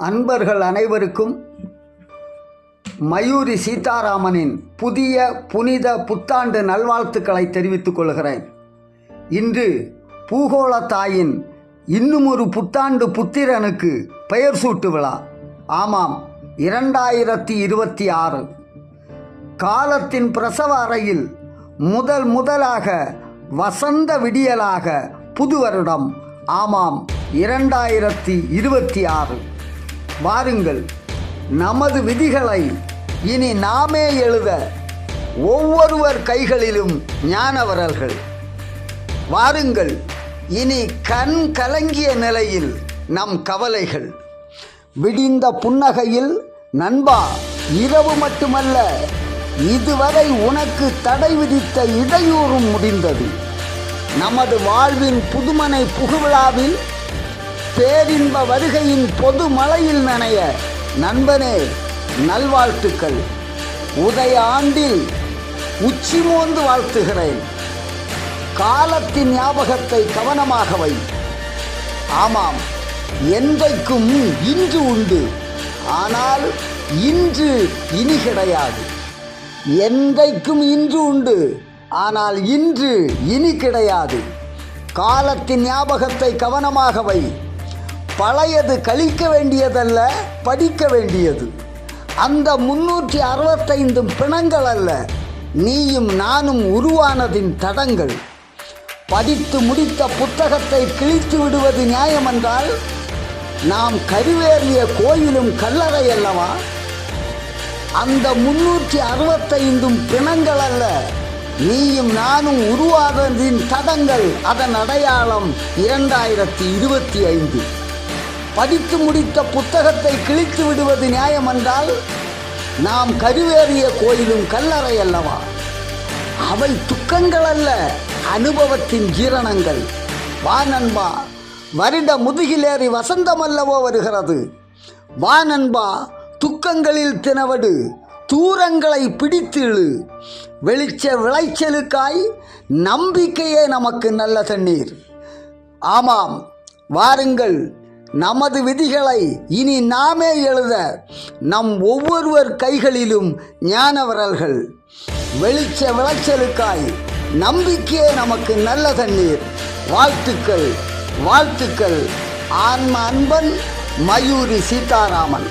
அன்பர்கள் அனைவருக்கும் மயூரி சீதாராமனின் புதிய புனித புத்தாண்டு நல்வாழ்த்துக்களை தெரிவித்துக் கொள்கிறேன். இன்று பூகோள தாயின் இன்னும் ஒரு புத்தாண்டு புத்திரனுக்கு பெயர் சூட்டு விழா. ஆமாம், 2026 காலத்தின் பிரசவ அறையில் முதலாக வசந்த விடியலாக புது வருடம். ஆமாம், 2026. வாருங்கள், நமது விதிகளை இனி நாமே எழுத ஒவ்வொருவர் கைகளிலும் ஞானவரல்கள். வாருங்கள், இனி கண் கலங்கிய நிலையில் நம் கவலைகள். விடிந்த புன்னகையில் நண்பா, இரவு மட்டுமல்ல, இதுவரை உனக்கு தடை விதித்த இடையூறும் முடிந்தது. நமது வாழ்வின் புதுமனை புகுவிழாவில் பேரின்ப வருகையின் பொது மழையில் நனைய நண்பனே நல்வாழ்த்துக்கள். உதய ஆண்டில் உச்சி மோந்து வாழ்த்துகிறேன். காலத்தின் ஞாபகத்தை கவனமாக வை. ஆமாம், என்றைக்கும் இன்று உண்டு, ஆனால் இன்று இனி கிடையாது. என்றைக்கும் இன்று உண்டு, ஆனால் இன்று இனி கிடையாது. காலத்தின் ஞாபகத்தை கவனமாக வை. பழையது கழிக்க வேண்டியதல்ல, படிக்க வேண்டியது. அந்த 365 பிணங்கள் அல்ல, நீயும் நானும் உருவானதின் தடங்கள். படித்து முடித்த புத்தகத்தை கிழித்து விடுவது நியாயமென்றால் நாம் கருவேறிய கோயிலும் கல்லறை அல்லவா? அந்த 365 பிணங்கள் அல்ல, நீயும் நானும் உருவானதின் தடங்கள். அதன் அடையாளம் 2025. படித்து முடித்த புத்தகத்தை கிழித்து விடுவது நியாயமென்றால் நாம் கருவேறிய கோயிலும் கல்லறை அல்லவா? அவை துக்கங்கள் அல்ல, அனுபவத்தின் ஜீரணங்கள். வா நண்பா, வருட முதுகிலேறி வசந்தம் அல்லவோ வருகிறது. வா நண்பா, துக்கங்களில் தினவடு, தூரங்களை பிடித்து இழு. வெளிச்ச விளைச்சலுக்காய் நம்பிக்கையே நமக்கு நல்ல தண்ணீர். ஆமாம், வாருங்கள், நமது விதிகளை இனி நாமே எழுத நம் ஒவ்வொருவர் கைகளிலும் ஞானவரல்கள். வெளிச்ச விளைச்சலுக்காய் நம்பிக்கையே நமக்கு நல்ல தண்ணீர். வாழ்த்துக்கள், வாழ்த்துக்கள். ஆன்ம அன்பன் மயூரி சீதாராமன்.